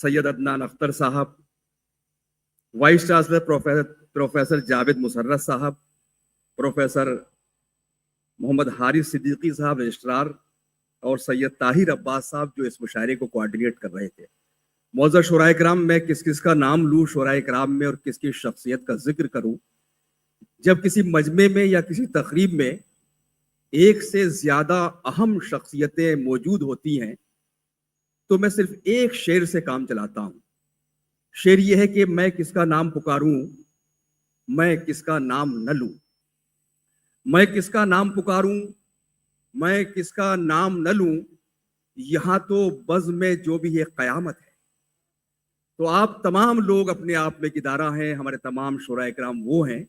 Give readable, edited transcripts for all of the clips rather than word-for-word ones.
सैयद अदनान अख्तर साहब, vice chancellor professor Javed Musarrat साहब, professor Mohammad Haris Siddiqui साहब रजिस्ट्रार, और सैयद ताहिर अब्बास साहब जो इस मुशायरे को कोऑर्डिनेट कर रहे थे। मौजूद शुराए कराम, मैं किस किस का नाम लूँ शुराए कराम में और किसकी शख्सियत का जिक्र करूँ। जब किसी मजमे में या किसी तकरीब में एक से ज्यादा अहम शख्सियतें मौजूद होती हैं तो मैं सिर्फ एक शेर से काम चलाता हूँ। शेर यह है कि मैं किसका नाम पुकारूं, मैं किसका नाम न लूं। मैं किसका नाम पुकारूं, मैं किसका नाम न लूं, यहां तो बज़ में जो भी है क़यामत है। तो आप तमाम लोग अपने आप में किदारा हैं। हमारे तमाम शुराए कराम वो हैं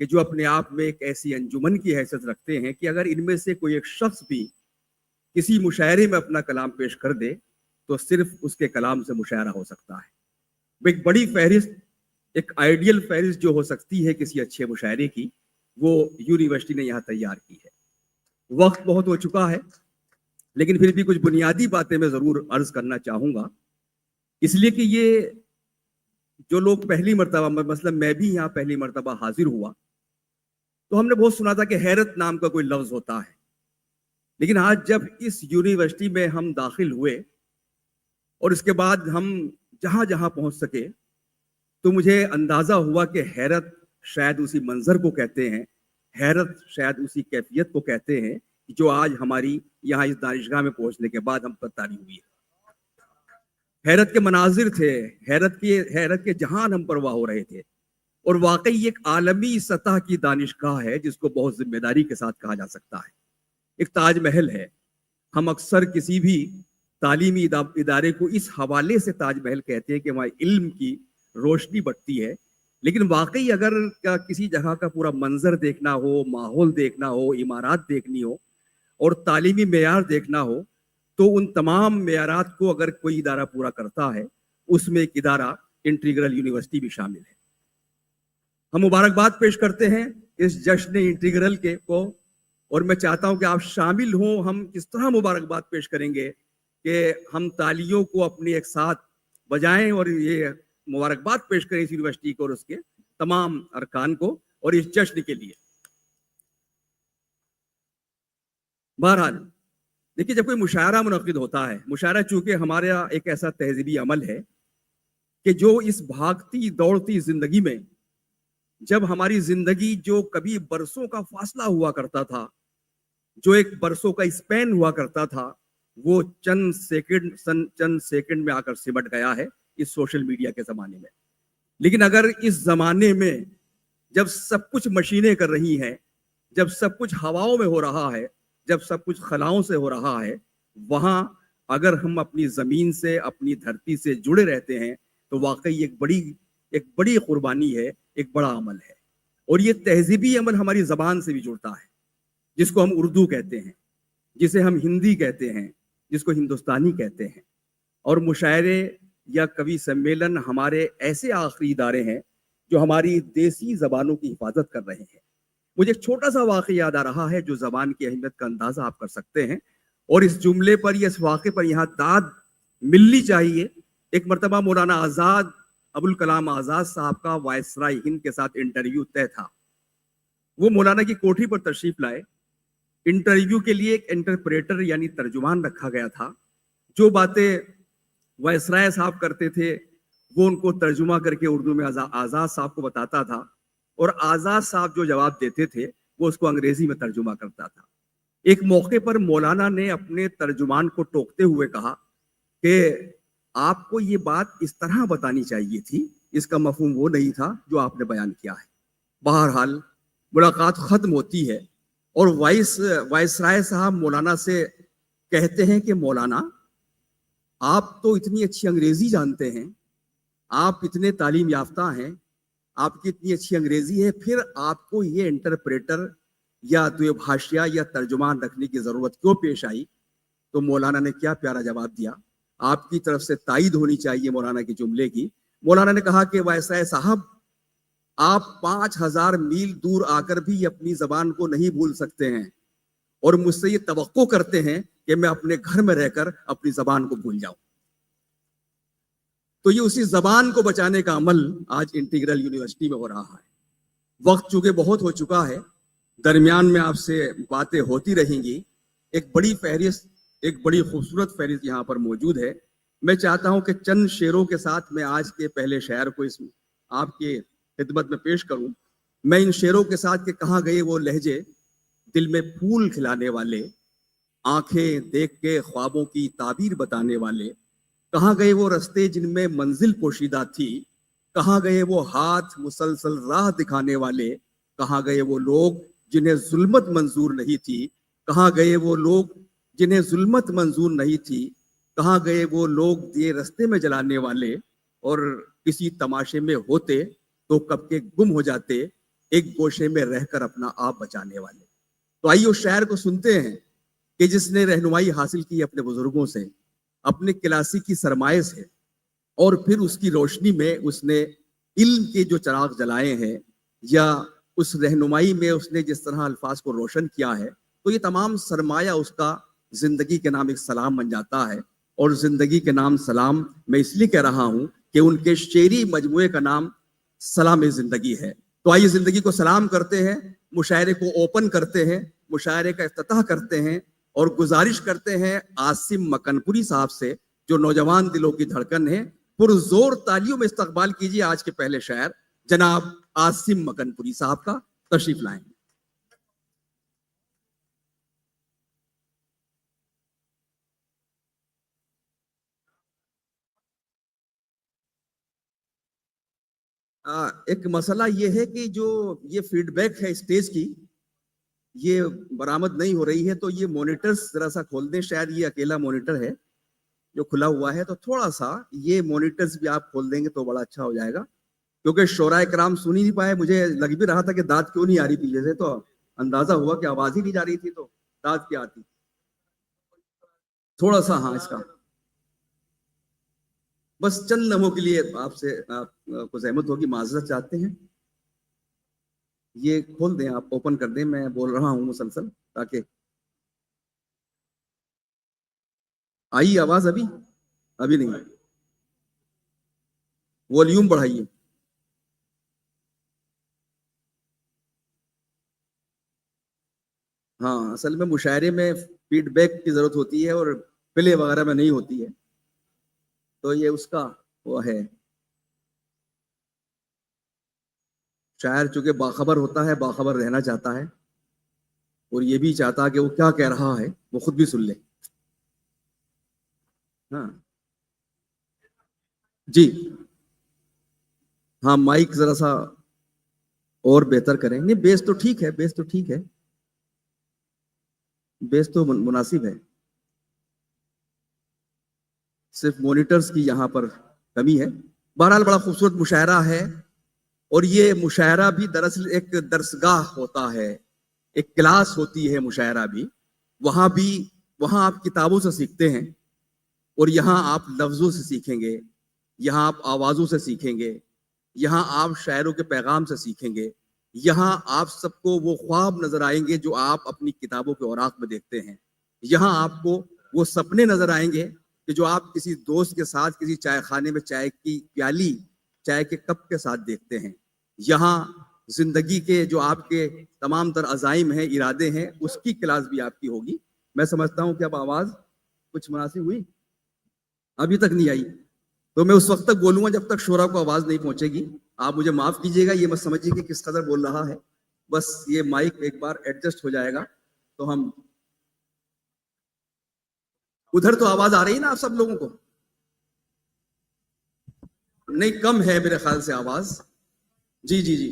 कि जो अपने आप में एक ऐसी अंजुमन की हैसियत रखते हैं कि अगर इनमें से कोई एक शख्स भी किसी मुशायरे में अपना कलाम पेश कर दे तो सिर्फ उसके कलाम से मुशायरा हो सकता है। एक बड़ी फहरिस्त, एक आइडियल फहरिस्त जो हो सकती है किसी अच्छे मुशायरे की, वो यूनिवर्सिटी ने यहाँ तैयार की है। वक्त बहुत हो चुका है, लेकिन फिर भी कुछ बुनियादी बातें मैं ज़रूर अर्ज करना चाहूँगा, इसलिए कि ये जो लोग पहली मरतबा, मतलब मैं भी यहाँ पहली मरतबा हाजिर हुआ, तो हमने बहुत सुना था कि हैरत नाम का कोई लफ्ज़ होता है। लेकिन आज जब इस यूनिवर्सिटी में हम दाखिल हुए और इसके बाद हम जहाँ जहाँ पहुँच सके, तो मुझे अंदाज़ा हुआ कि हैरत शायद उसी मंजर को कहते हैं, हैरत शायद उसी कैफियत को कहते हैं जो आज हमारी यहाँ इस दानिशगाह में पहुँचने के बाद हम पर तारी हुई है। हैरत के मनाजिर थे, हैरत के जहान हम परवाह हो रहे थे, और वाकई एक आलमी सतह की दानिशगाह है जिसको बहुत जिम्मेदारी के साथ कहा जा सकता है। एक ताजमहल है। हम अक्सर किसी भी तालीमी इदारे को इस हवाले से ताजमहल कहते हैं कि वहाँ इल्म की रोशनी बढ़ती है, लेकिन वाकई अगर किसी जगह का पूरा मंजर देखना हो, माहौल देखना हो, इमारत देखनी हो और तालीमी मेयार देखना हो, तो उन तमाम मेयारात को अगर कोई इदारा पूरा करता है, उसमें एक इदारा इंटीग्रल यूनिवर्सिटी भी शामिल है। हम मुबारकबाद पेश करते हैं इस जश्न इंटीग्रल के को, और मैं चाहता हूं कि आप शामिल हों। हम किस तरह मुबारकबाद पेश करेंगे कि हम तालियों को अपने एक साथ बजाएं और ये मुबारकबाद पेश करें इस यूनिवर्सिटी को और उसके तमाम अरकान को और इस जश्न के लिए। बहरहाल देखिए, जब कोई मुशायरा मुनक्किद होता है, मुशायरा चूंकि हमारा एक ऐसा तहजीबी अमल है कि जो इस भागती दौड़ती जिंदगी में, जब हमारी जिंदगी जो कभी बरसों का फासला हुआ करता था, जो एक बरसों का स्पैन हुआ करता था, वो चंद सेकंड में आकर सिमट गया है इस सोशल मीडिया के जमाने में। लेकिन अगर इस जमाने में जब सब कुछ मशीनें कर रही हैं, जब सब कुछ हवाओं में हो रहा है, जब सब कुछ खलाओं से हो रहा है, वहां अगर हम अपनी जमीन से, अपनी धरती से जुड़े रहते हैं तो वाकई एक बड़ी कुर्बानी है, एक बड़ा अमल है। और ये तहजीबी अमल हमारी जबान से भी जुड़ता है, जिसको हम उर्दू कहते हैं, जिसे हम हिंदी कहते हैं, जिसको हिंदुस्तानी कहते हैं। और मुशायरे या कवि सम्मेलन हमारे ऐसे आखिरी इदारे हैं जो हमारी देसी जबानों की हिफाजत कर रहे हैं। मुझे एक छोटा सा वाक़या याद आ रहा है जो जबान की अहमियत का अंदाजा आप कर सकते हैं, और इस जुमले पर या इस वाक़े पर यहाँ दाद मिलनी चाहिए। एक मरतबा मौलाना आज़ाद, अबुल कलाम आज़ाद साहब का वायसराय हिंद के साथ इंटरव्यू तय था। वो मौलाना की कोठी पर तशरीफ लाए। इंटरव्यू के लिए एक इंटरप्रेटर यानी तर्जुमान रखा गया था। जो बातें वायसराय साहब करते थे वो उनको तर्जुमा करके उर्दू में आज़ाद साहब को बताता था, और आज़ाद साहब जो जवाब देते थे वो उसको अंग्रेजी में तर्जुमा करता था। एक मौके पर मौलाना ने अपने तर्जुमान को टोकते हुए कहा कि आपको ये बात इस तरह बतानी चाहिए थी, इसका मफहूम वो नहीं था जो आपने बयान किया है। बहरहाल मुलाकात खत्म होती है और वायसराय साहब मौलाना से कहते हैं कि मौलाना, आप तो इतनी अच्छी अंग्रेजी जानते हैं, आप इतने तालीम याफ्ता हैं, आपकी इतनी अच्छी अंग्रेजी है, फिर आपको ये इंटरप्रेटर या द्विभाषिया या तर्जुमान रखने की जरूरत क्यों पेश आई? तो मौलाना ने क्या प्यारा जवाब दिया। आपकी तरफ से तायीद होनी चाहिए मौलाना के जुमले की। मौलाना ने कहा कि वायसराय साहब, आप 5000 मील दूर आकर भी अपनी जबान को नहीं भूल सकते हैं, और मुझसे ये तवक्को करते हैं कि मैं अपने घर में रहकर अपनी जबान को भूल जाऊं। तो ये उसी जबान को बचाने का अमल आज इंटीग्रल यूनिवर्सिटी में हो रहा है। वक्त चूंकि बहुत हो चुका है, दरमियान में आपसे बातें होती रहेंगी। एक बड़ी फहरिस्त, एक बड़ी खूबसूरत फहरिस्त यहाँ पर मौजूद है। मैं चाहता हूं कि चंद शेरों के साथ मैं आज के पहले शायर को इस आपके खिदमत में पेश करूं। मैं इन शेरों के साथ कि कहाँ गए वो लहजे दिल में फूल खिलाने वाले, आंखें देख के ख्वाबों की ताबीर बताने वाले, कहाँ गए वो रास्ते जिनमें मंजिल पोशीदा थी, कहाँ गए वो हाथ मुसलसल राह दिखाने वाले, कहाँ गए वो लोग जिन्हें जुल्मत मंजूर नहीं थी, कहाँ गए वो लोग जिन्हें जुल्मत मंजूर नहीं थी, कहाँ गए वो लोग दिए रास्ते में जलाने वाले, और किसी तमाशे में होते तो कब के गुम हो जाते, एक गोशे में रहकर अपना आप बचाने वाले। तो आइए उस शायर को सुनते हैं कि जिसने रहनुमाई हासिल की अपने बुजुर्गों से, अपने क्लासिकी सरमाए से, और फिर उसकी रोशनी में उसने इल्म के जो चिराग जलाए हैं, या उस रहनुमाई में उसने जिस तरह अल्फाज को रोशन किया है, तो ये तमाम सरमाया उसका जिंदगी के नाम एक सलाम बन जाता है। और जिंदगी के नाम सलाम मैं इसलिए कह रहा हूं कि उनके शेरी मजमुए का नाम सलाम जिंदगी है। तो आइए जिंदगी को सलाम करते हैं, मुशायरे को ओपन करते हैं, मुशायरे का इफ्तिताह करते हैं, और गुजारिश करते हैं आसिम मकनपुरी साहब से, जो नौजवान दिलों की धड़कन है, पुरजोर तालियों में इस्तकबाल कीजिए आज के पहले शायर जनाब आसिम मकनपुरी साहब का। तशरीफ लाएं। एक मसला ये है कि जो ये फीडबैक है स्टेज की, ये बरामद नहीं हो रही है, तो ये मॉनिटर्स जरा सा खोल दें। शायद ये अकेला मॉनिटर है जो खुला हुआ है, तो थोड़ा सा ये मॉनिटर्स भी आप खोल देंगे तो बड़ा अच्छा हो जाएगा, क्योंकि शोरा कराम सुन ही नहीं पाए। मुझे लग भी रहा था कि दाद क्यों नहीं आ रही पीछे से, तो अंदाजा हुआ कि आवाज ही नहीं जा रही थी, तो दाद क्या आती। थोड़ा सा हाँ इसका बस चंद लम्हों के लिए आपसे आपको जहमत होगी, माजरत चाहते हैं। ये खोल दें, आप ओपन कर दें, मैं बोल रहा हूँ मुसलसल, ताकि आई आवाज। अभी अभी नहीं आई, वॉल्यूम बढ़ाइए। हाँ, असल में मुशायरे में फीडबैक की जरूरत होती है और प्ले वगैरह में नहीं होती है, तो ये उसका वो है। शायर चूंकि बाखबर होता है, बाखबर रहना चाहता है, और ये भी चाहता है कि वो क्या कह रहा है वो खुद भी सुन ले। हाँ जी, हाँ माइक जरा सा और बेहतर करें। नहीं, बेस तो ठीक है, बेस तो ठीक है, बेस तो मुनासिब है, सिर्फ मॉनिटर्स की यहाँ पर कमी है। बहरहाल बड़ा खूबसूरत मुशायरा है, और ये मुशायरा भी दरअसल एक दरसगाह होता है, एक क्लास होती है मुशायरा भी। वहां भी, वहां आप किताबों से सीखते हैं, और यहाँ आप लफ्जों से सीखेंगे, यहाँ आप आवाजों से सीखेंगे, यहाँ आप शायरों के पैगाम से सीखेंगे, यहाँ आप सबको वो ख्वाब नजर आएंगे जो आप अपनी किताबों के औराक में देखते हैं, यहाँ आपको वो सपने नजर आएंगे कि जो आप किसी दोस्त के साथ किसी चाय खाने में चाय की प्याली, चाय के कप के साथ देखते हैं। यहाँ जिंदगी के जो आपके तमाम तर अजाइम हैं, इरादे हैं, उसकी क्लास भी आपकी होगी। मैं समझता हूँ कि अब आवाज कुछ मुनासिब हुई, अभी तक नहीं आई, तो मैं उस वक्त तक बोलूंगा जब तक शोरा को आवाज नहीं पहुंचेगी। आप मुझे माफ कीजिएगा, ये मत समझिए कि किस कदर बोल रहा है, बस ये माइक एक बार एडजस्ट हो जाएगा तो हम। उधर तो आवाज आ रही है ना आप सब लोगों को? नहीं, कम है मेरे ख्याल से आवाज। जी जी जी,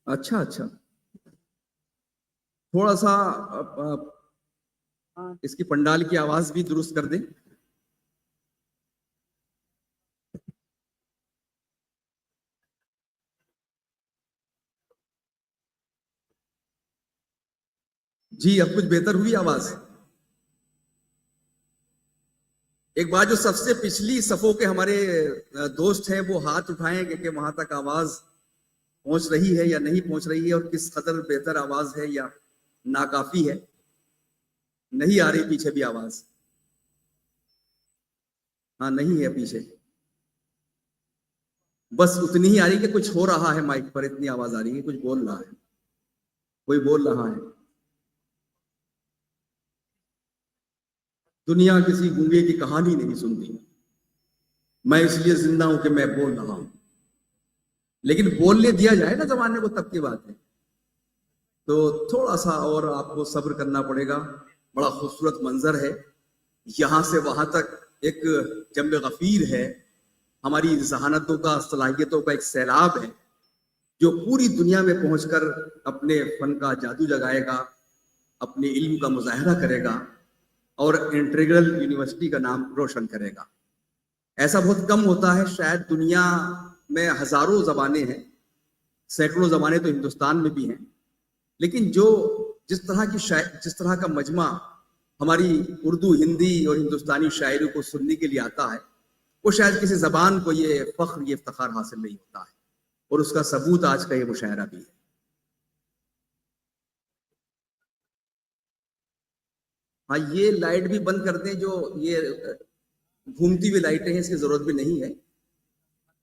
अच्छा अच्छा, थोड़ा सा इसकी पंडाल की आवाज भी दुरुस्त कर दें। जी, अब कुछ बेहतर हुई आवाज। एक बार जो सबसे पिछली सफों के हमारे दोस्त हैं वो हाथ उठाएं कि वहां तक आवाज पहुंच रही है या नहीं पहुंच रही है, और किस कदर बेहतर आवाज है या नाकाफी है। नहीं आ रही पीछे भी आवाज। ہاں نہیں ہے پیچھے، بس اتنی ہی آ رہی کہ کچھ ہو رہا ہے مائک پر، اتنی آواز آ رہی ہے کچھ بول رہا ہے، کوئی بول رہا ہے. دنیا کسی گونگے کی کہانی نہیں سنتی، میں اس لیے زندہ ہوں کہ میں بول رہا ہوں. لیکن بولنے دیا جائے نا زمانے کو، تب کی بات ہے. تو تھوڑا سا اور آپ کو صبر کرنا پڑے گا. بڑا خوبصورت منظر ہے، یہاں سے وہاں تک ایک جنب غفیر ہے، ہماری ذہانتوں کا، صلاحیتوں کا ایک سیلاب ہے جو پوری دنیا میں پہنچ کر اپنے فن کا جادو جگائے گا، اپنے علم کا مظاہرہ کرے گا اور انٹیگرل یونیورسٹی کا نام روشن کرے گا. ایسا بہت کم ہوتا ہے، شاید دنیا میں ہزاروں زبانیں ہیں، سینکڑوں زبانیں تو ہندوستان میں بھی ہیں، لیکن جس طرح کا مجمع ہماری اردو، ہندی اور ہندوستانی شاعری کو سننے کے لیے آتا ہے، وہ شاید کسی زبان کو یہ فخر، یہ افتخار حاصل نہیں ہوتا ہے. اور اس کا ثبوت آج کا یہ مشاعرہ بھی ہے. ہاں یہ لائٹ بھی بند کر دیں، جو یہ گھومتی ہوئی لائٹیں ہیں اس کی ضرورت بھی نہیں ہے.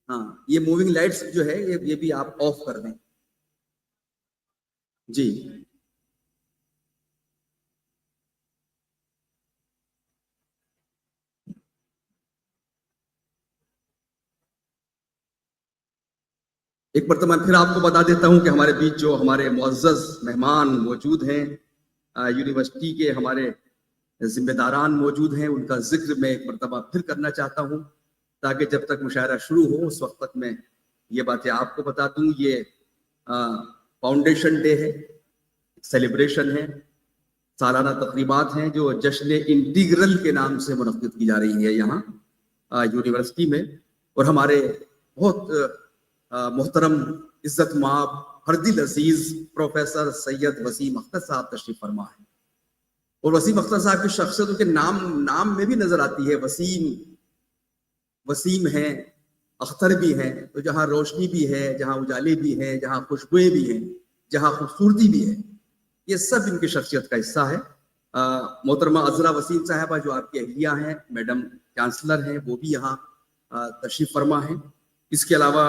ہاں یہ موونگ لائٹس جو ہے یہ بھی آپ آف کر دیں. جی ایک مرتبہ پھر آپ کو بتا دیتا ہوں کہ ہمارے بیچ جو ہمارے معزز مہمان موجود ہیں، یونیورسٹی کے ہمارے ذمہ داران موجود ہیں، ان کا ذکر میں ایک مرتبہ پھر کرنا چاہتا ہوں تاکہ جب تک مشاعرہ شروع ہو اس وقت تک میں یہ باتیں آپ کو بتا دوں. یہ فاؤنڈیشن ڈے ہے، سیلیبریشن ہے، سالانہ تقریبات ہیں جو جشن انٹیگرل کے نام سے منعقد کی جا رہی ہے یہاں یونیورسٹی میں. اور ہمارے بہت محترم عزت مآب ہر دل عزیز پروفیسر سید وسیم اختر صاحب تشریف فرما ہے. اور وسیم اختر صاحب کی شخصیت کے نام میں بھی نظر آتی ہے. وسیم ہیں، اختر بھی ہیں، تو جہاں روشنی بھی ہے، جہاں اجالے بھی ہیں، جہاں خوشبوئیں بھی ہیں، جہاں خوبصورتی بھی ہے، یہ سب ان کی شخصیت کا حصہ ہے. محترمہ عذرا وسیم صاحبہ جو آپ کی اہلیہ ہیں، میڈم چانسلر ہیں، وہ بھی یہاں تشریف فرما ہیں. اس کے علاوہ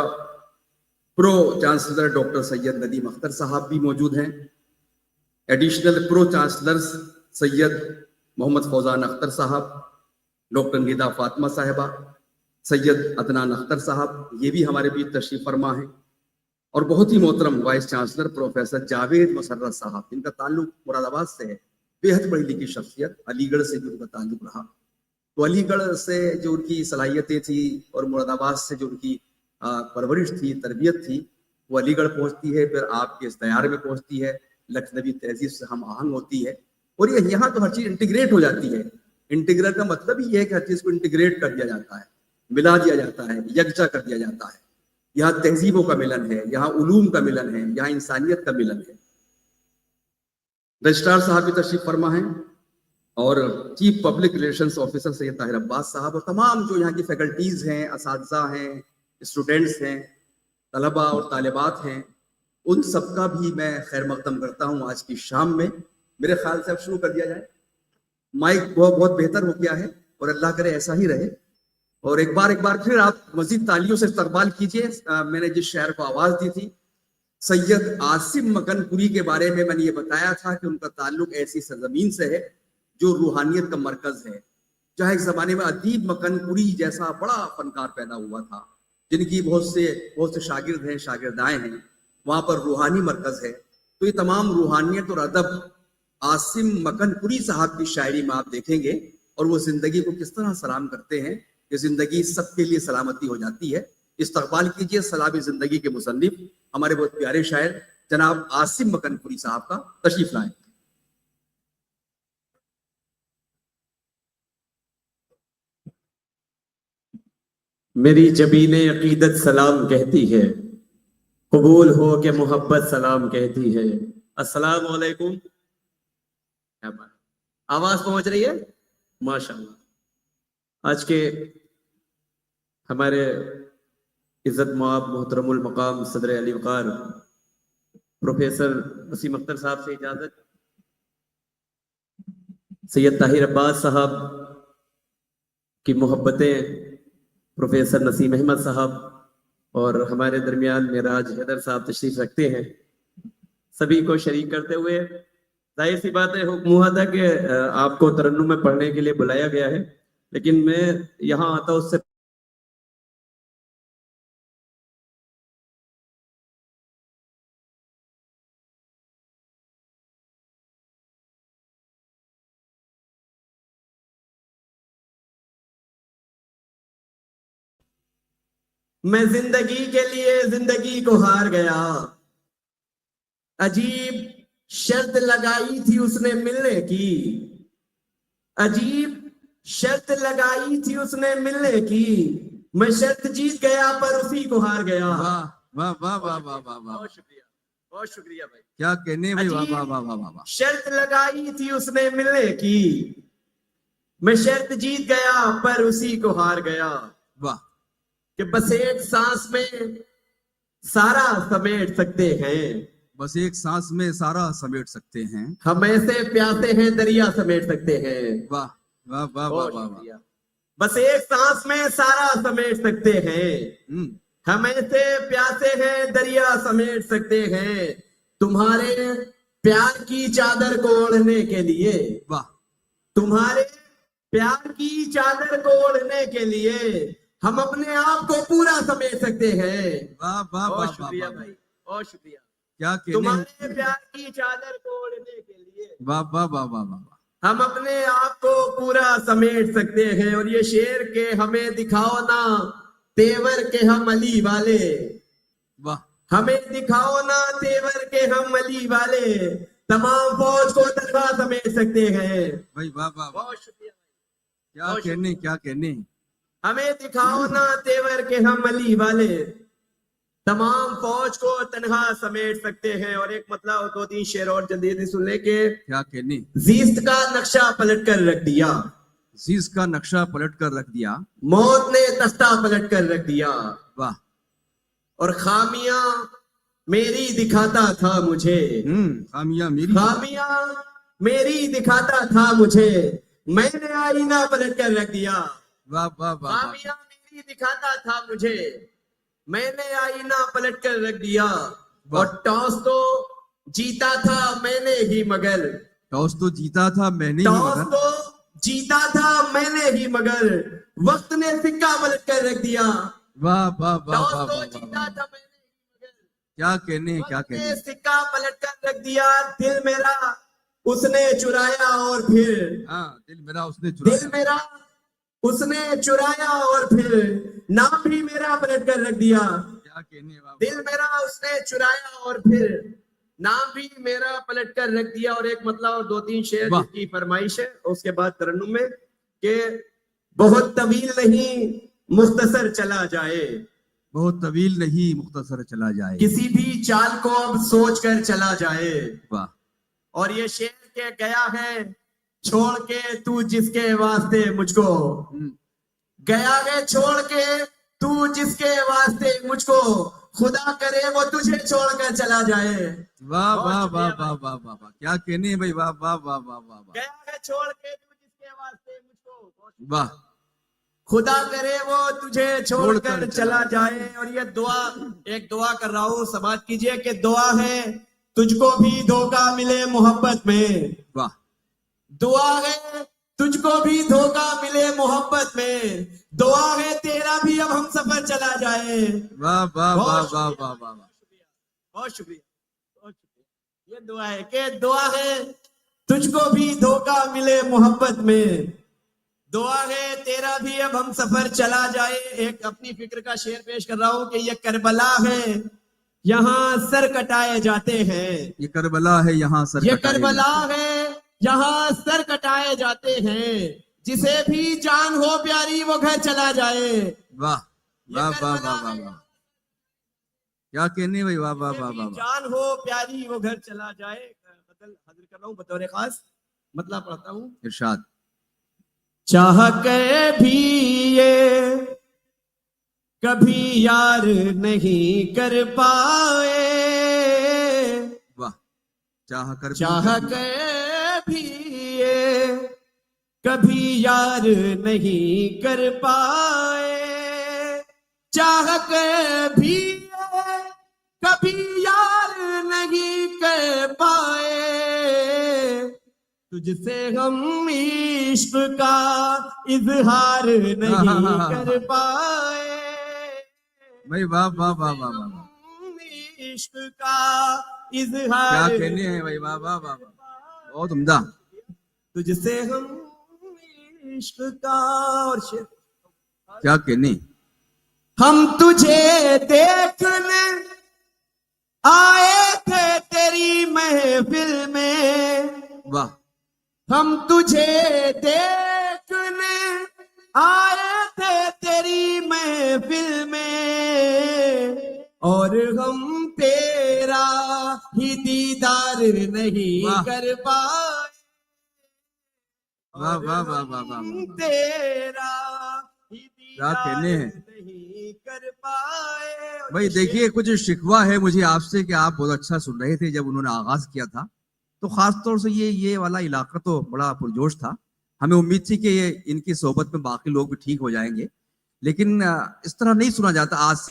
پرو چانسلر ڈاکٹر سید ندیم اختر صاحب بھی موجود ہیں. ایڈیشنل پرو چانسلر سید محمد فوزان اختر صاحب، ڈاکٹر ندا فاطمہ صاحبہ، سید عدنان اختر صاحب، یہ بھی ہمارے بیچ تشریف فرما ہیں. اور بہت ہی محترم وائس چانسلر پروفیسر جاوید مسرت صاحب، جن کا تعلق مراد آباد سے ہے، بے حد پڑھی لکھی شخصیت، علی گڑھ سے بھی ان کا تعلق رہا. تو علی گڑھ سے جو ان کی صلاحیتیں تھیں اور مراد آباد سے جو ان کی پرورش تھی، تربیت تھی، وہ علی گڑھ پہنچتی ہے، پھر آپ کے اس دیار میں پہنچتی ہے، لکھنوی تہذیب سے ہم آہنگ ہوتی ہے. اور یہ یہاں تو ہر چیز انٹیگریٹ ہو جاتی ہے. انٹیگریٹ کا مطلب ہی یہ ہے کہ ہر چیز کو انٹیگریٹ کر دیا جاتا ہے، ملا دیا جاتا ہے، یکجا کر دیا جاتا ہے. یہاں تہذیبوں کا ملن ہے، یہاں علوم کا ملن ہے، یہاں انسانیت کا ملن ہے. رجسٹرار صاحب بھی تشریف فرما ہیں، اور چیف پبلک ریلیشنز آفیسر سید طاہر عباس صاحب، اور تمام جو یہاں کی فیکلٹیز ہیں، اساتذہ ہیں، اسٹوڈنٹس ہیں، طلباء اور طالبات ہیں، ان سب کا بھی میں خیر مقدم کرتا ہوں آج کی شام میں. میرے خیال سے اب شروع کر دیا جائے. مائک بہت بہتر ہو گیا ہے اور اللہ کرے ایسا ہی رہے. اور ایک بار پھر آپ مزید تالیوں سے استقبال کیجئے. میں نے جس شاعر کو آواز دی تھی، سید عاصم مکن پوری کے بارے میں نے یہ بتایا تھا کہ ان کا تعلق ایسی سرزمین سے ہے جو روحانیت کا مرکز ہے. جہاں ایک زمانے میں ادیب مکن پوری جیسا بڑا فنکار پیدا ہوا تھا، جن کی بہت سے شاگرد ہیں، شاگردائیں ہیں، وہاں پر روحانی مرکز ہے. تو یہ تمام روحانیت اور ادب عاصم مکن پوری صاحب کی شاعری میں آپ دیکھیں گے، اور وہ زندگی کو کس طرح سلام کرتے ہیں کہ زندگی سب کے لیے سلامتی ہو جاتی ہے. استقبال کیجئے سلام زندگی کے مصنف، ہمارے بہت پیارے شاعر جناب عاصم مکن پوری صاحب کا. تشریف لائیں. میری جبین عقیدت سلام کہتی ہے، قبول ہو کہ محبت سلام کہتی ہے. السلام علیکم. آواز پہنچ رہی ہے؟ ماشاءاللہ. آج کے ہمارے عزت مآب محترم المقام صدر علی وقار پروفیسر وسیم اختر صاحب سے اجازت، سید طاہر عباس صاحب کی محبتیں پروفیسر نسیم احمد صاحب اور ہمارے درمیان معراج حیدر صاحب تشریف رکھتے ہیں، سبھی کو شریک کرتے ہوئے ظاہر سی بات ہے حکم ہوا تھا کہ آپ کو ترنم میں پڑھنے کے لیے بلایا گیا ہے، لیکن میں یہاں آتا اس سے میں زندگی کے لیے زندگی کو ہار گیا، عجیب شرط لگائی تھی اس نے ملنے کی، عجیب شرط لگائی تھی اس نے ملنے کی، میں شرط جیت گیا پر اسی کو ہار گیا۔ واہ واہ واہ واہ واہ واہ واہ، بہت شکریہ، بہت شکریہ بھائی۔ کیا کہنے بھائی، واہ عجیب واہ واہ واہ واہ واہ، شرط لگائی تھی اس نے ملنے کی، میں شرط جیت گیا پر اسی کو ہار گیا، واہ کہ بس ایک سانس میں سارا سمیٹ سکتے ہیں، بس ایک سانس میں سارا سمیٹ سکتے ہیں، ہم ایسے پیاسے ہیں دریا سمیٹ سکتے ہیں۔ واہ واہ واہ واہ بہت واہ واہ، شکریہ۔ بس ایک سانس میں سارا سمیٹ سکتے ہیں، ہم ایسے پیاسے ہیں دریا سمیٹ سکتے ہیں، تمہارے پیار کی چادر کو اوڑھنے کے لیے، واہ تمہارے پیار کی چادر کو اوڑھنے کے لیے ہم اپنے آپ کو پورا سمیٹ سکتے ہیں۔ واہ واہ بہت واہ شکریہ واہ، بھائی، بہت شکریہ۔ کیا کہنے، تمہارے پیار کی چادر کو اوڑھنے کے لیے واہ واہ واہ واہ واہ، ہم اپنے آپ کو پورا سمیٹ سکتے ہیں۔ اور یہ شعر کہ ہمیں دکھاؤ نا تیور کے ہم علی والے، واہ ہمیں دکھاؤ نا تیور کے ہم علی والے، تمام فوج کو تنہا سمیٹ سکتے ہیں۔ بھائی واہ واہ واہ، بہت شکریہ۔ کیا کہنے کیا کہنے، ہمیں دکھاؤ نا تیور کے ہم علی والے، تمام فوج کو تنہا سمیٹ سکتے ہیں۔ اور ایک مطلب دو تین شعر اور جلدی سن لے کہ کیا کہنے، زیست کا نقشہ پلٹ کر رکھ دیا، عزیز کا نقشہ پلٹ کر رکھ دیا، موت نے تختہ پلٹ کر رکھ دیا، واہ، اور خامیاں میری دکھاتا تھا مجھے، خامیاں میری، خامیاں میری دکھاتا تھا مجھے، میں نے آئینہ پلٹ کر رکھ دیا، واہ واہ واہ واہ، خامیاں میری دکھاتا تھا مجھے، میں نے آئینہ پلٹ کر رکھ دیا، اور ٹاس تو جیتا تھا میں نے ہی مگر، ٹاس تو جیتا تھا میں نے ہی ٹاس مگر، تو جیتا تھا میں نے ہی مگر، وقت نے سکہ پلٹ کر رکھ دیا، واہ واہ واہ ٹاس واہ تو واہ جیتا واہ، تھا میں نے ہی مگر، کیا کہنے کیا وقت نے کہنے، سکہ پلٹ کر رکھ دیا، دل میرا اس نے چرایا اور پھر، ہاں دل میرا اس نے دل چرایا، میرا اس نے چرایا اور پھر نام بھی میرا پلٹ کر رکھ دیا، کیا کہنے، واہ دل میرا اس نے چرایا اور پھر نام بھی میرا پلٹ کر رکھ دیا۔ اور ایک مطلب اور دو تین شعر واہ، جس کی فرمائش ہے اس کے بعد ترنم میں کہ بہت طویل نہیں مختصر چلا جائے، بہت طویل نہیں مختصر چلا جائے، کسی بھی چال کو اب سوچ کر چلا جائے، واہ، اور یہ شعر کہ گیا ہے چھوڑ کے تو جس کے واسطے مجھ کو، گیا ہے چھوڑ کے تو جس کے واسطے مجھ کو، خدا کرے وہ تجھے چھوڑ کر چلا جائے، واہ بہت واہ شکریہ واہ واہ واہ واہ واہ، کیا کہنے بھائی، واہ واہ واہ واہ واہ واہ، گیا ہے چھوڑ کے تو جس کے واسطے مجھ کو، واہ، خدا کرے وہ تجھے چھوڑ کر چلا جائے۔ اور یہ دعا ایک دعا کر رہا ہوں، سماعت کیجئے کہ دعا ہے تجھ کو بھی دھوکہ ملے محبت میں، واہ، دعا ہے تجھ کو بھی دھوکہ ملے محبت میں، دعا ہے تیرا بھی اب ہم سفر چلا جائے۔ واہ واہ واہ بہت واہ شکریہ، واہ واہ واہ، بہت شکریہ، بہت شکریہ۔ یہ دعا ہے کہ دعا ہے تجھ کو بھی دھوکہ ملے محبت میں، دعا ہے تیرا بھی اب ہم سفر چلا جائے۔ ایک اپنی فکر کا شعر پیش کر رہا ہوں کہ یہ کربلا ہے یہاں سر کٹائے جاتے ہیں، یہ کربلا ہے یہاں سر یہ کٹائے کربلا جاتے ہیں، ہے یہاں سر کٹائے جاتے ہیں، جسے بھی جان ہو پیاری وہ گھر چلا جائے، واہ یہ واہ واہ کربلا واہ واہ ہے واہ، کیا کہنے بھائی، واہ واہ جسے واہ بھی واہ واہ، جان ہو پیاری وہ گھر چلا جائے۔ حاضر کر رہا ہوں بطور خاص، مطلب پڑھتا ہوں۔ ارشاد، چاہ کے بھی یہ کبھی یار نہیں کر پائے، واہ، چاہ کر بھی چاہ کبھی، کے بھی یہ کبھی یار نہیں کر پائے چاہ کر بھی کبھی یار نہیں کر پائے تجھ سے ہم عشق کا اظہار نہیں کر پائے بھائی واہ واہ واہ واہ واہ واہ. ہم عشق کا کیا اظہار کہنے ہیں بھائی واہ واہ واہ واہ. بہت عمدہ. تجھ سے ہم عشق کا اور شعر کیا کہنے. ہم تجھے دیکھنے آئے تھے تیری محفل میں واہ. ہم تجھے دیکھنے آئے تھے تیری محفل میں اور ہم تیرا ہی دیدار نہیں واہ. کر پائے واہ واہ واہ واہ واہ ہم واہ. تیرا ہی کیا کہنے ہیں. دیدار نہیں کر پائے بھائی دیکھیے کچھ شکوہ ہے مجھے آپ سے کہ آپ بہت اچھا سن رہے تھے جب انہوں نے آغاز کیا تھا تو خاص طور سے یہ والا علاقہ تو بڑا پرجوش تھا. ہمیں امید تھی کہ ان کی صحبت میں باقی لوگ بھی ٹھیک ہو جائیں گے لیکن اس طرح نہیں سنا جاتا آج سے.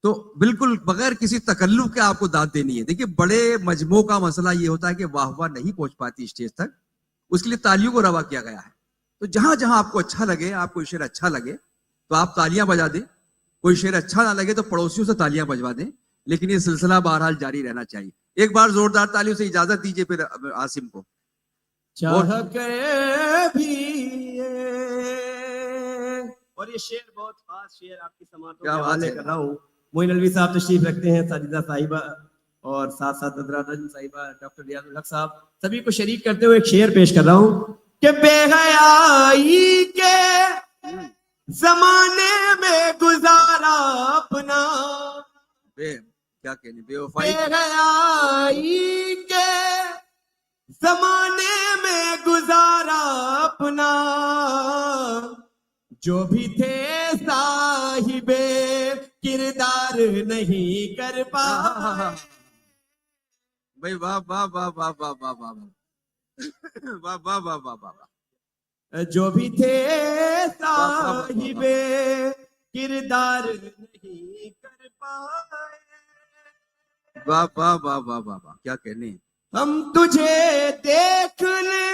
تو بالکل بغیر کسی تکلف کے آپ کو داد دینی ہے. دیکھیے بڑے مجموعوں کا مسئلہ یہ ہوتا ہے کہ واہ واہ نہیں پہنچ پاتی اسٹیج تک, اس کے لیے تالیوں کو روا کیا گیا ہے. تو جہاں جہاں آپ کو اچھا لگے, آپ کو شعر اچھا لگے تو آپ تالیاں بجا دیں, کوئی شعر اچھا نہ لگے تو پڑوسیوں سے تالیاں بجوا دیں, لیکن یہ سلسلہ بہرحال جاری رہنا چاہیے. ایک بار زوردار تالیوں سے اجازت دیجیے پھر عاصم کو. چاہ کر بھی اور یہ شعر بہت خاص شعر آپ کی سماعتوں کیا کے بات حوالے ہے. کر رہا ہوں. معین الوی صاحب تشریف رکھتے ہیں, ساجدہ صاحبہ اور ساتھ ساتھ عذرا نجم صاحبہ, ڈاکٹر ریاض الحق صاحب, سبھی کو شریک کرتے ہوئے ایک شعر پیش کر رہا ہوں کہ بے حیائی کے زمانے میں گزارا اپنا, کیا کہنے بے بے وفائی. حیائی کے زمانے میں گزارا اپنا, جو بھی تھے صاحب کردار نہیں کر پائے. بھائی واہ واہ واہ واہ واہ واہ واہ واہ واہ واہ واہ واہ. جو بھی تھے صاحب کردار نہیں کر پائے. واہ واہ واہ واہ واہ واہ. کیا کہنے. ہم تجھے دیکھنے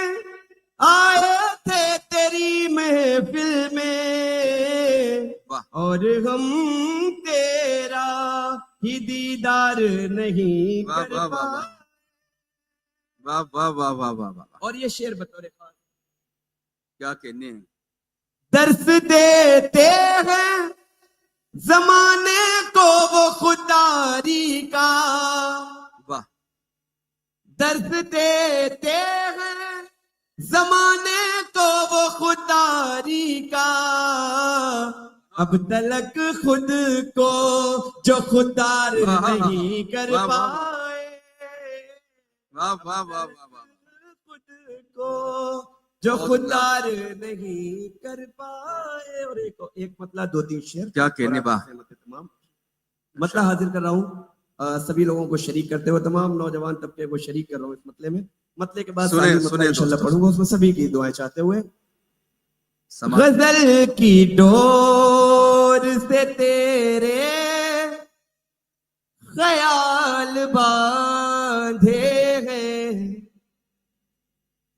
آئے تھے تیری محفل میں واہ اور ہم تیرا ہی دیدار نہیں واہ کر واہ واہ پائے. واہ واہ واہ واہ واہ واہ. اور یہ شعر بطور خاص کیا کہنے. درس دیتے ہیں زمانے کو وہ خودداری کا, واہ درس دیتے ہیں زمانے کو وہ خودداری کا, اب تلک خود کو جو خوددار نہیں کر پائے. واہ واہ واہ واہ واہ. خود کو جو خوددار نہیں کر پائے. اور ایک مطلب دو تین شعر کیا کہنے. واہ تمام مطلب حاضر کر رہا ہوں, سبھی لوگوں کو شریک کرتے ہوئے, تمام نوجوان طبقے کو شریک کر رہا ہوں اس مطلب میں. مطلب کے بعد انشاءاللہ پڑھوں گا, اس میں سبھی کی دعائیں چاہتے ہوئے. غزل کی ڈور سے تیرے خیال باندھے ہیں,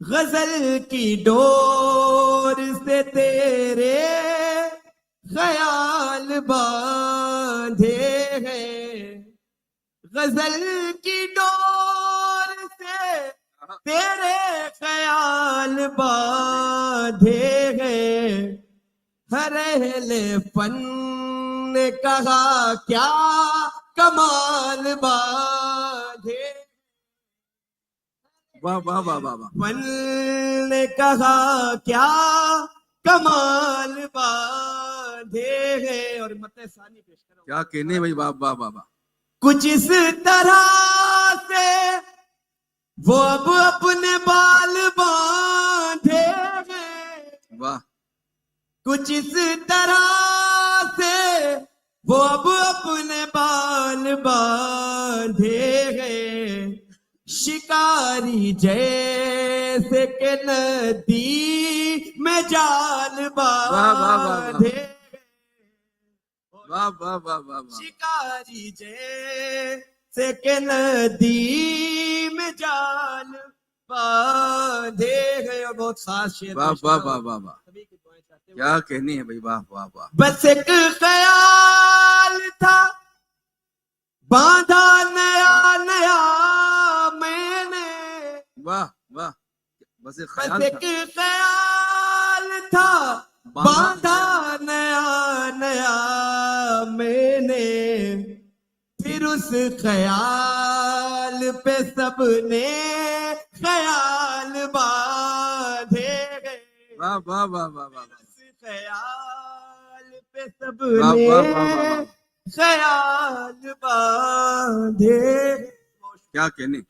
غزل کی ڈور سے تیرے خیال باندھے ہیں, غزل کی ڈور سے تیرے خیال باندھے ہیں. ہر اہل فن نے کہا کیا کمال باندھے. واہ واہ واہ واہ واہ. فن نے کہا کیا کمال باندھے ہیں. اور مطلب ثانی پیش کرو. کیا کہنے بھائی. واہ واہ واہ واہ. کچھ اس طرح سے وہ اب اپنے بال باندھے ہیں, واہ کچھ اس طرح سے وہ اب اپنے بال باندھے ہیں. شکاری جیسے से के नदी में जाल वाह, वाह, वाह, वाह। बांधे वाह वाह वाह वाह वाह। शिकारी जैसे के नदी में जाल बांधे गए। और बहुत खास शेर वाह पेश वाह कर रहा वाह हूं। वाह वाह। सभी की दुआएं चाहते हुए। क्या कहनी है भाई, वाह वाह वाह। बस एक ख्याल था बांधा नया नया मैंने, वाह वाह, बस एक बस ख्याल एक था। ख्याल था बांधा नया नया मैंने, फिर उस ख्याल पे सबने ख्याल बांधे गए। वाह वाह वाह वाह वाह। उस ख्याल पे वाह सबने वाह वाह वाह वाह। ख्याल बांधे। क्या कहने।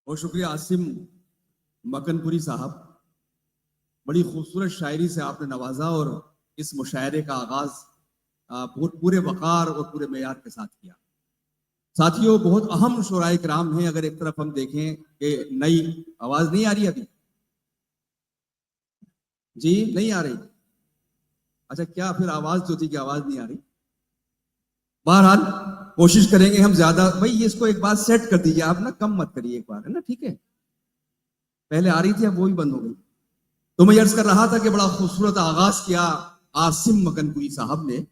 बहुत शुक्रिया आसिम मकनपुरी साहब, बड़ी खूबसूरत शायरी से आपने नवाजा और इस मुशायरे का आगाज पूरे वक़ार और पूरे मेयार के साथ किया। साथियों, बहुत अहम शुराए किराम हैं। अगर एक तरफ हम देखें कि नई आवाज नहीं आ रही अभी, जी नहीं आ रही, अच्छा क्या फिर आवाज जो थी कि आवाज नहीं आ रही। बहरहाल कोशिश करेंगे हम ज्यादा, भाई इसको एक बार सेट कर दीजिए आप ना, कम मत करिए एक बार, है ना, ठीक है। पहले आ रही थी, अब वो ही बंद हो गई। तो मैं अर्ज कर रहा था कि बड़ा खूबसूरत आगाज किया आसिम मकनपुरी साहब ने,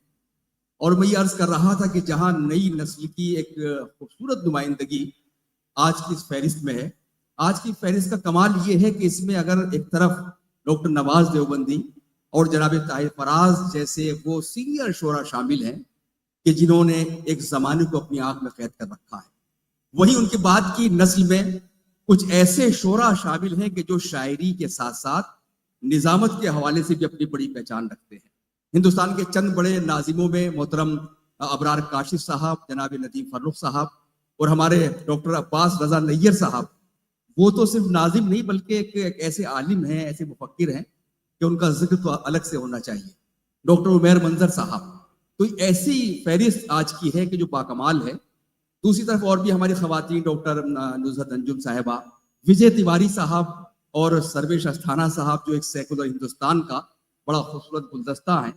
और मैं ये अर्ज कर रहा था कि जहां नई नस्ल की एक खूबसूरत नुमाइंदगी आज की इस फहरिस्त में है। आज की फहरिस्त का कमाल ये है कि इसमें अगर एक तरफ डॉक्टर नवाज देवबंदी और जनाब ताहिर फराज जैसे वो सीनियर शोरा शामिल हैं कि जिन्होंने एक जमाने को अपनी आंख में कैद कर रखा है, वहीं उनके बाद की नस्ल में कुछ ऐसे शोरा शामिल हैं कि जो शायरी के साथ साथ निजामत के हवाले से भी अपनी बड़ी पहचान रखते हैं। हिंदुस्तान के चंद बड़े नाजिमों में मोहतरम अबरार काशिफ साहब, जनाब नदीम फर्रुख साहब और हमारे डॉक्टर अब्बास रजा नैयर साहब, वो तो सिर्फ नाजिम नहीं बल्कि एक ऐसे आलिम हैं, ऐसे मुफक्किर हैं कि उनका जिक्र तो अलग से होना चाहिए। डॉक्टर उमैर मंजर साहब, तो ऐसी फहरिस्त आज की है कि जो बाकमाल है। दूसरी तरफ और भी हमारी खवातीन, डॉक्टर नुज़हत अंजुम साहिबा, विजय तिवारी साहब और सर्वेश अस्थाना साहब, जो एक सेकुलर हिंदुस्तान का बड़ा खूबसूरत गुलदस्ता है।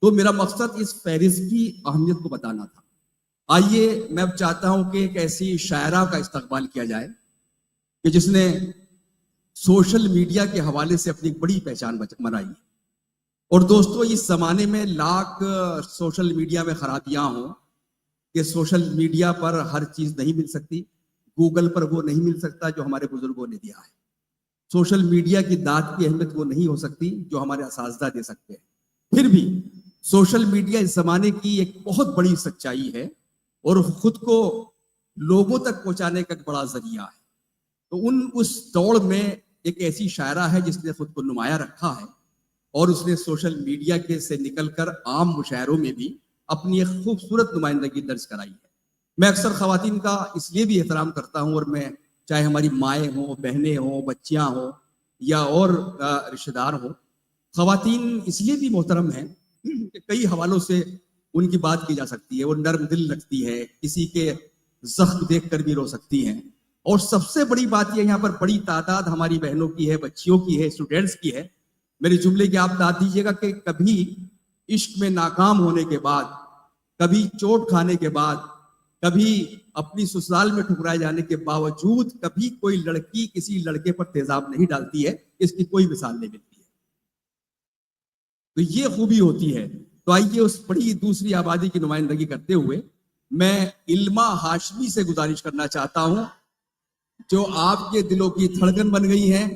तो मेरा मकसद इस फहरिस्त की अहमियत को बताना था। आइए मैं अब चाहता हूं कि एक ऐसी शायरा का इस्तकबाल किया जाए कि जिसने सोशल मीडिया के हवाले से अपनी बड़ी पहचान बनाई है। और दोस्तों, इस जमाने में लाख सोशल मीडिया में खराबियां हों कि सोशल मीडिया पर हर चीज नहीं मिल सकती, गूगल पर वो नहीं मिल सकता जो हमारे बुजुर्गों ने दिया है, सोशल मीडिया की दात की अहमियत वो नहीं हो सकती जो हमारे असातिज़ा दे सकते हैं। फिर भी सोशल मीडिया इस जमाने की एक बहुत बड़ी सच्चाई है और खुद को लोगों तक पहुंचाने का एक बड़ा जरिया है। तो उस दौड़ में एक ऐसी शायरा है जिसने खुद को नुमाया रखा है और उसने सोशल मीडिया के से निकलकर आम मुशायरों में भी अपनी एक खूबसूरत नुमाइंदगी दर्ज कराई है। मैं अक्सर खवातीन का इसलिए भी एहतराम करता हूँ, और मैं चाहे हमारी माएँ हों, बहनें हों, बच्चियाँ हों या और रिश्तेदार हों, खवातीन इसलिए भी मोहतरम हैं कि कई हवालों से उनकी बात की जा सकती है। वो नर्म दिल रखती है, किसी के जख्म देख कर भी रो सकती हैं। और सबसे बड़ी बात यह, यहाँ पर बड़ी तादाद हमारी बहनों की है, बच्चियों की है, स्टूडेंट्स की है। मेरे जुमले की आप दाद दीजिएगा कि कभी इश्क में नाकाम होने के बाद, कभी चोट खाने के बाद, कभी अपनी ससुराल में ठुकराए जाने के बावजूद कभी कोई लड़की किसी लड़के पर तेजाब नहीं डालती है, इसकी कोई मिसाल नहीं मिलती है। तो ये खूबी होती है। तो आइए उस बड़ी दूसरी आबादी की नुमाइंदगी करते हुए मैं इल्मा हाशमी से गुजारिश करना चाहता हूं, जो आपके दिलों की धड़कन बन गई हैं।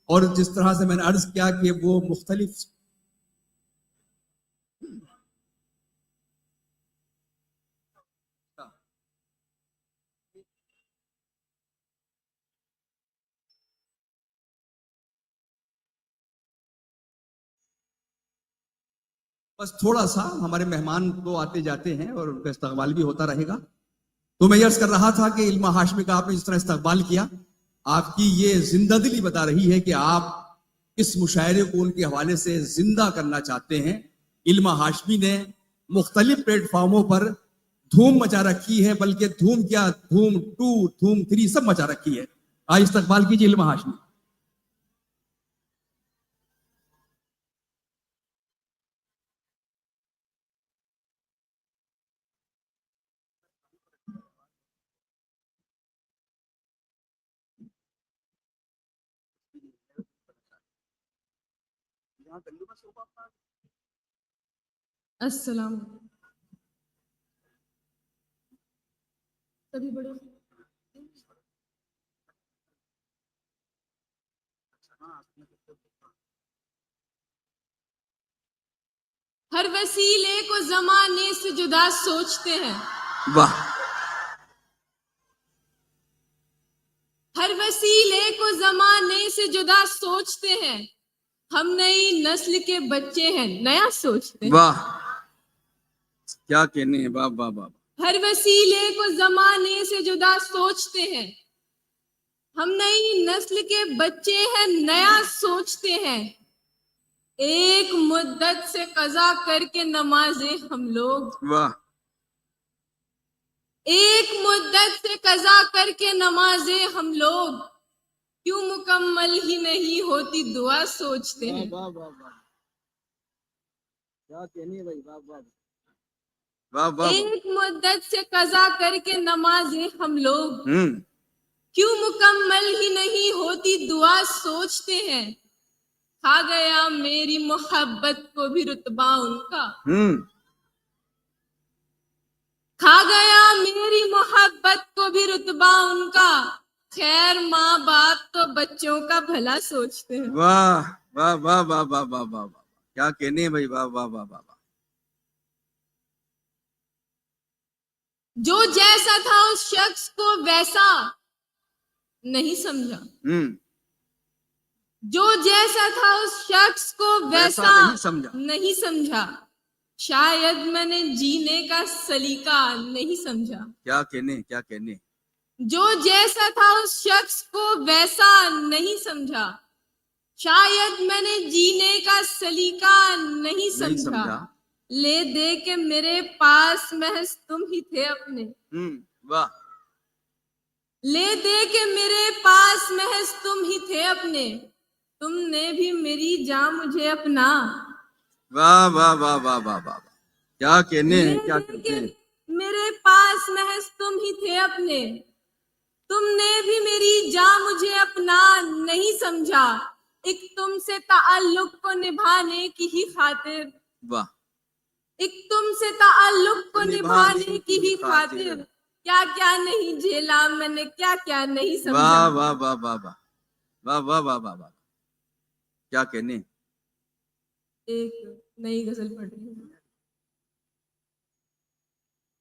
और जिस तरह से मैंने अर्ज किया कि वो मुख्तलिफ बस थोड़ा सा, हमारे मेहमान तो आते जाते हैं और उनका इस्तकबाल भी होता रहेगा। तो मैं अर्ज कर रहा था कि इल्मा हाशमी का आपने जिस तरह इस्तकबाल किया, आपकी ये जिंदादिली बता रही है कि आप इस मुशायरे को उनके हवाले से जिंदा करना चाहते हैं। इल्मा हाशमी ने मुख्तलिफ प्लेटफॉर्मों पर धूम मचा रखी है, बल्कि धूम क्या, धूम 2, धूम 3 सब मचा रखी है। आज इस्तकबाल कीजिए इल्मा हाशमी। अस्सलाम सभी बड़े हर वसीले को जमाने से जुदा सोचते हैं, वाह, हर वसीले को जमाने से जुदा सोचते हैं। हम नई नस्ल के बच्चे हैं, नया सोचते हैं। वाह, क्या कहने हैं, वाह वाह वाह। हर वसीले को जमाने से जुदा सोचते हैं। हम नई नस्ल के बच्चे हैं, नया सोचते हैं। एक मुद्दत से कज़ा करके नमाजें हम लोग, वाह, एक मुद्दत से कज़ा करके नमाजें हम लोग, क्यों मुकम्मल ही नहीं होती दुआ सोचते हैं। वाह वाह वाह, क्या कहने हैं भाई, वाह वाह वाह वाह। एक मुद्दत से कज़ा करके नमाजें हम लोग, हम्म, क्यों मुकम्मल ही नहीं होती दुआ सोचते हैं। खा गया मेरी मोहब्बत को भी रुतबा उनका, खा गया मेरी मोहब्बत को भी रुतबा उनका। खैर माँ बाप तो बच्चों का भला सोचते हैं। वाह वाह वाह वाह वाह वाह वाह वाह, क्या कहने हैं भाई, वाह वाह वाह वाह वाह। जो जैसा था उस शख्स को वैसा नहीं समझा, जो जैसा था उस शख्स को वैसा नहीं समझा। शायद मैंने जीने का सलीका नहीं समझा। क्या कहने, क्या कहने। जो जैसा था उस शख्स को वैसा नहीं समझा। शायद मैंने जीने का सलीका नहीं समझा। ले दे के मेरे पास महज तुम ही थे अपने, वाह, ले दे के मेरे पास महज तुम ही थे अपने। तुमने भी मेरी जान मुझे अपना। वाह वाह वाह वाह वाह वाह, क्या कहने हैं, क्या कहते हैं। मेरे पास महज तुम ही थे अपने, तुमने भी मेरी जान मुझे अपना नहीं समझा। एक तुमसे ताल्लुक को निभाने की ही खातिर, वाह, एक तुमसे ताल्लुक को निभाने की ही खातिर क्या क्या नहीं झेला मैंने, क्या क्या नहीं समझा। वाह वाह वाह वाह वाह वाह वाह वाह वाह वाह, क्या कहने। एक नई गजल पढ़ रही हूँ।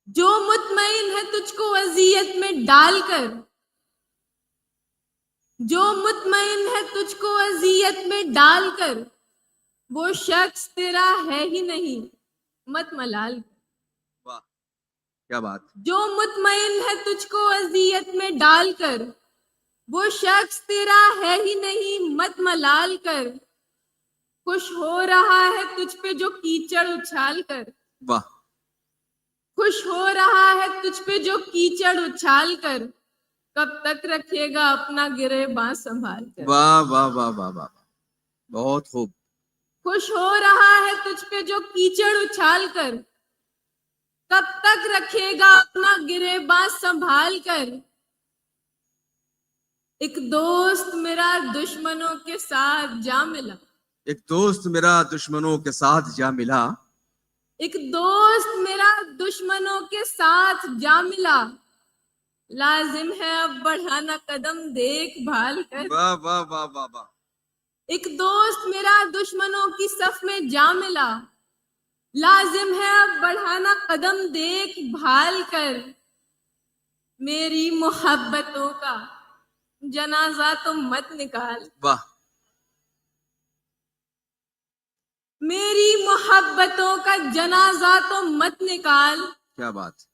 जो मुतमईन है तुझको अजियत में डालकर, जो मुतमईन है तुझको अजियत में डालकर, वो शख्स तेरा है ही नहीं मत मलाल। वाह, क्या बात। जो मुतमईन है तुझको अजियत में डालकर, वो शख्स तेरा है ही नहीं मत मलाल कर। खुश हो रहा है तुझ पे जो कीचड़ उछाल कर, वाह, खुश हो रहा है तुझ पे जो कीचड़ उछाल कर। कब तक रखेगा अपना गिरेबां संभाल कर। वाह वाह वाह वाह वाह, बहुत खूब। खुश हो रहा है तुझ पे जो कीचड़ उछाल कर, कब तक रखेगा अपना गिरेबां संभाल कर। एक दोस्त मेरा दुश्मनों के साथ जा मिला, एक दोस्त मेरा दुश्मनों के साथ जा मिला, एक दोस्त मेरा दुश्मनों के साथ जा मिला। लाजिम है अब बढ़ाना कदम देखभाल कर। वाह वाह वाह वाह वाह। एक दोस्त मेरा दुश्मनों की सफ में जा मिला, लाजिम है अब बढ़ाना कदम देखभाल कर। मेरी मोहब्बतों का जनाजा तो मत निकाल, वाह, मेरी मोहब्बतों का जनाजा तो मत निकाल। क्या बात।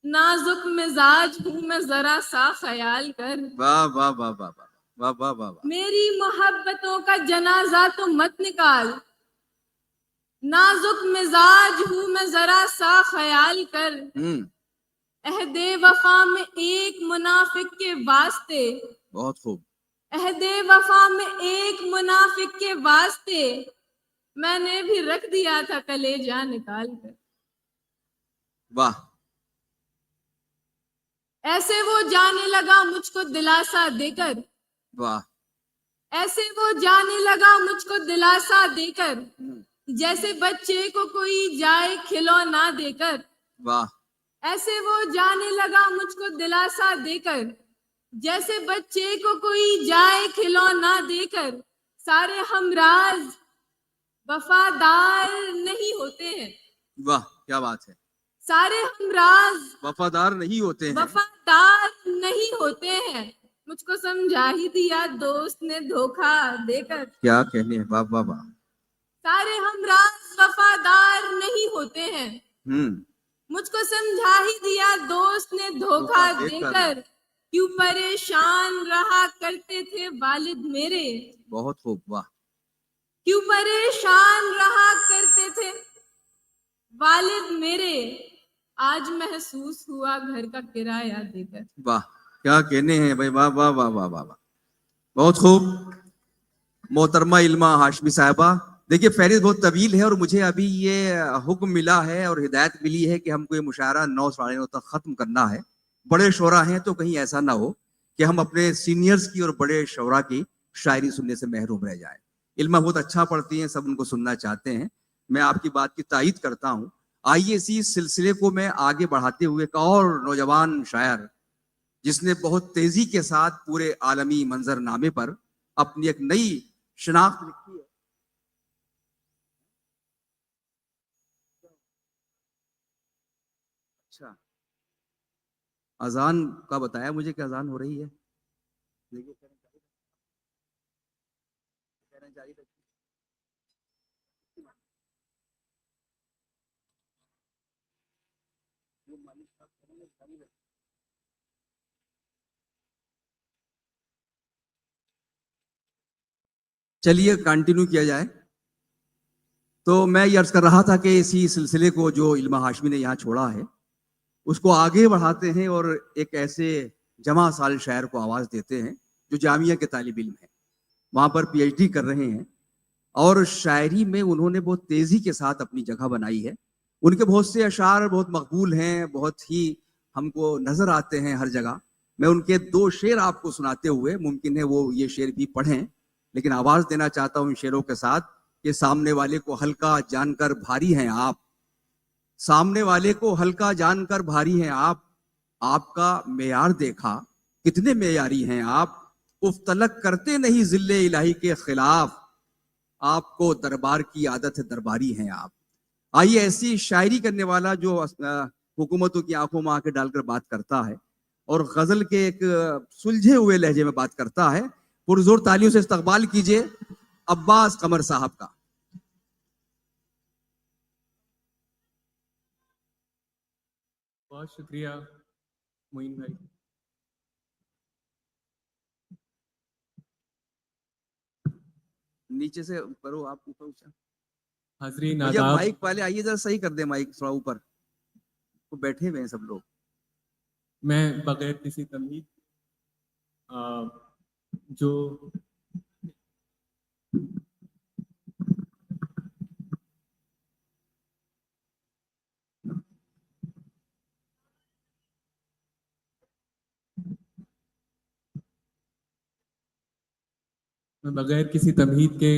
नाजुक मिजाज हूँ मैं जरा सा ख्याल कर। वाह वाह वाह वाह वाह वाह वाह वाह वाह। मेरी मोहब्बतों का जनाजा तो मत निकाल, नाजुक मिजाज हूं मैं जरा सा ख्याल कर, अहदे वफा में एक मुनाफिक के वास्ते, बहुत खूब। अहदे वफा में एक मुनाफिक के वास्ते मैंने भी रख दिया था कलेजा निकाल कर। वाह। ऐसे वो जाने लगा मुझको दिलासा देकर, वाह। ऐसे वो जाने लगा मुझको दिलासा देकर, जैसे बच्चे को कोई जाए खिलौना देकर। वाह। ऐसे वो जाने लगा मुझको दिलासा देकर, जैसे बच्चे को कोई जाए खिलौना देकर। सारे हमराज वफादार नहीं होते हैं, वाह, क्या बात है। सारे हमराज वफादार नहीं होते हैं। वफादार नहीं होते हैं, मुझको समझा ही दिया दोस्त ने धोखा देकर। क्या कहने हैं, वाह वाह वाह। सारे हमराज वफादार नहीं होते हैं, मुझको समझा ही दिया दोस्त ने धोखा देकर। क्यों परेशान रहा करते थे वालिद मेरे, बहुत खूब, वाह। क्यों परेशान रहा करते थे वालिद मेरे, आज महसूस हुआ घर का किराया देकर। वाह, क्या कहने हैं भाई, वाह वाह वाह वाह वाह वाह, बहुत खूब। मोहतरमा इल्मा हाशमी साहिबा, देखिए फहरिस्त बहुत तवील है और मुझे अभी ये हुक्म मिला है और हिदायत मिली है कि हमको ये मुशायरा 9 साढ़े 9 तक खत्म करना है। बड़े शोरा हैं तो कहीं ऐसा ना हो कि हम अपने सीनियर्स की और बड़े शोरा की शायरी सुनने से महरूम रह जाए। इल्मा बहुत अच्छा पढ़ती हैं, सब उनको सुनना चाहते हैं, मैं आपकी बात की तायीद करता हूँ। आइए इसी सिलसिले को मैं आगे बढ़ाते हुए एक और नौजवान शायर जिसने बहुत तेजी के साथ पूरे आलमी मंजरनामे पर अपनी एक नई शनाख्त लिखी है। अच्छा, अजान का बताया मुझे कि अजान हो रही है। चलिए कंटिन्यू किया जाए। तो मैं ये अर्ज कर रहा था कि इसी सिलसिले को जो इल्मा हाशमी ने यहाँ छोड़ा है उसको आगे बढ़ाते हैं और एक ऐसे जमा साल शायर को आवाज देते हैं जो जामिया के तालिब इल्म है, वहां पर पीएचडी कर रहे हैं और शायरी में उन्होंने बहुत तेजी के साथ अपनी जगह बनाई है। उनके बहुत से अशार बहुत मकबूल हैं, बहुत ही हमको नजर आते हैं हर जगह। मैं उनके 2 शेर आपको सुनाते हुए, मुमकिन है वो ये शेर भी पढ़ें, लेकिन आवाज देना चाहता हूं इन शेरों के साथ कि सामने वाले को हल्का जानकर भारी हैं आप, सामने वाले को हल्का जानकर भारी हैं आप, आपका मेयार देखा कितने मेयारी हैं आप, उफ तलक करते नहीं जिल्ले इलाही के खिलाफ, आपको दरबार की आदत है दरबारी हैं आप। आइए ऐसी शायरी करने वाला जो हुकूमतों की आंखों में आंखें डालकर बात करता है और गजल के एक सुलझे हुए लहजे में बात करता है, पुरजोर तालियों से इस्तकबाल कीजिए अब्बास कमर साहब का। बहुत शुक्रिया मोइन भाई। नीचे से करो आप, ऊपर ऊंचा। हाजरीन भैया आदाब, माइक वाले आइए जरा सही कर दे, माइक थोड़ा ऊपर, तो बैठे हुए हैं सब लोग। मैं बगैर किसी तमीज जो मैं बगैर किसी तमहीद के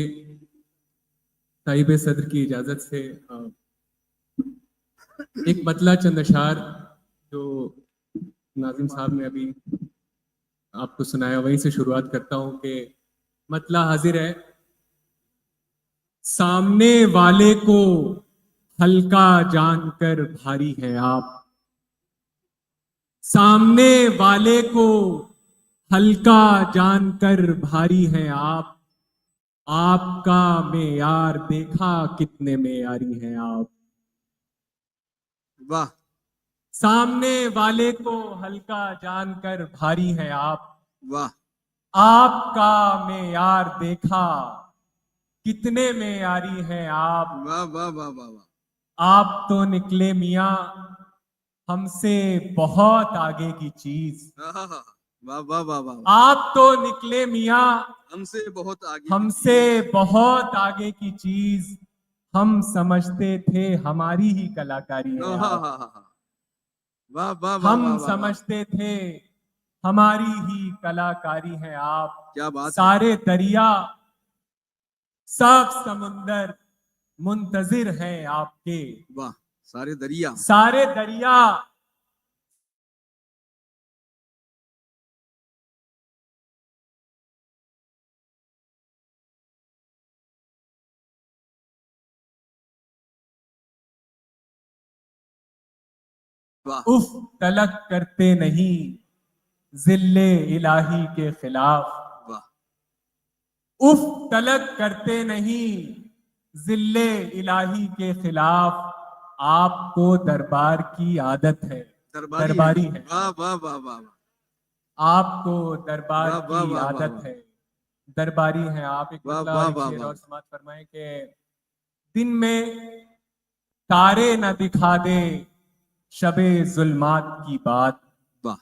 साहिब सदर की इजाजत से एक मतला चंद अशार जो नाजिम साहब ने अभी आपको सुनाया वहीं से शुरुआत करता हूं कि मतला हाजिर है। सामने वाले को हल्का जानकर भारी है आप, सामने वाले को हल्का जानकर भारी हैं आप, आपका मेयार देखा कितने मेयारी हैं आप। वाह, सामने वाले को हल्का जानकर भारी हैं आप, वाह, आपका मेयार देखा कितने में यारी हैं आप, वाह वाह वाह वाह वाह, आप तो निकले मियां हमसे बहुत आगे की चीज। वाह वाह वाह वाह वाह, आप तो निकले मियां हमसे बहुत आगे, हमसे बहुत आगे की चीज, हम समझते थे हमारी ही कलाकारी है हाँ आप। हाँ हाँ हाँ, वाह वाह वाह हम वाह वाह, समझते थे हमारी ही कलाकारी है आप। क्या बात है, सारे दरिया सब समुंदर मुंतजिर हैं आपके। वाह, सारे दरिया, सारे दरिया वाह उफ तलक करते नहीं जिल्ले इलाही के खिलाफ। वाह, उफ तलक करते नहीं जिल्ले इलाही के खिलाफ। आपको दरबार की आदत है, दरबारी है। वाह वाह वाह वाह वाह, आपको दरबार वाह, वाह, की वाह, आदत वाह। है, दरबारी है आप। एक वाह, मतलब वाह, एक वाह, शेर वाह। और समाप्त फरमाएं कि दिन में तारे न दिखा दे शबे जुल्मात की बात। वाह,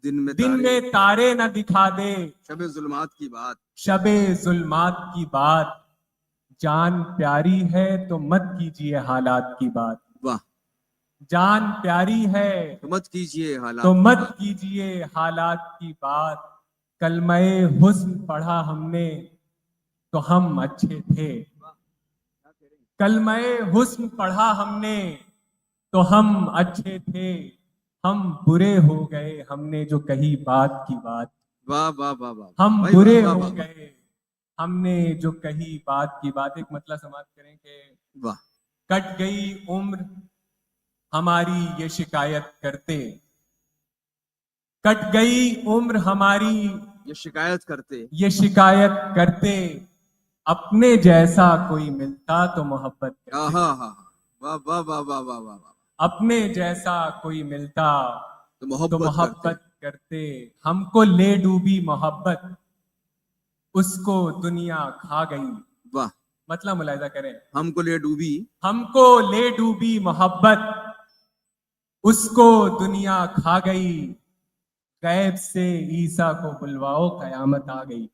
दिन में दिन तारे, में तारे न दिखा दे शबे जुल्मात की बात, शबे जुल्मात की बात। जान प्यारी है तो मत कीजिए हालात की बात। वाह, जान प्यारी है तो मत कीजिए हालात तो की मत बात। कीजिए हालात की बात। कलमे हुस्न पढ़ा हमने तो हम अच्छे थे। कलमे हुस्न पढ़ा हमने तो हम अच्छे थे। हम बुरे हो गए हमने जो कही बात की बात। वाह वाह वाह वाह, हम भाई, बुरे वाह, हो वाह, वाह, गए हमने जो कही बात की बात। एक मतलब समाप्त करें कि वाह, कट गई उम्र हमारी ये शिकायत करते। कट गई उम्र हमारी ये शिकायत करते, ये शिकायत करते। अपने जैसा कोई मिलता तो मोहब्बत हाँ करते। हाँ हाँ, वाह वाह वाह वाह वाह वाह वाह, अपने जैसा कोई मिलता तो तो मोहब्बत करते, मोहब्बत करते। हमको ले डूबी मोहब्बत उसको दुनिया खा गई। वाह, मतलब मुलाहिजा करें, हमको ले डूबी, हमको ले डूबी मोहब्बत उसको दुनिया खा गई। गैब से ईसा को बुलवाओ कयामत आ गई।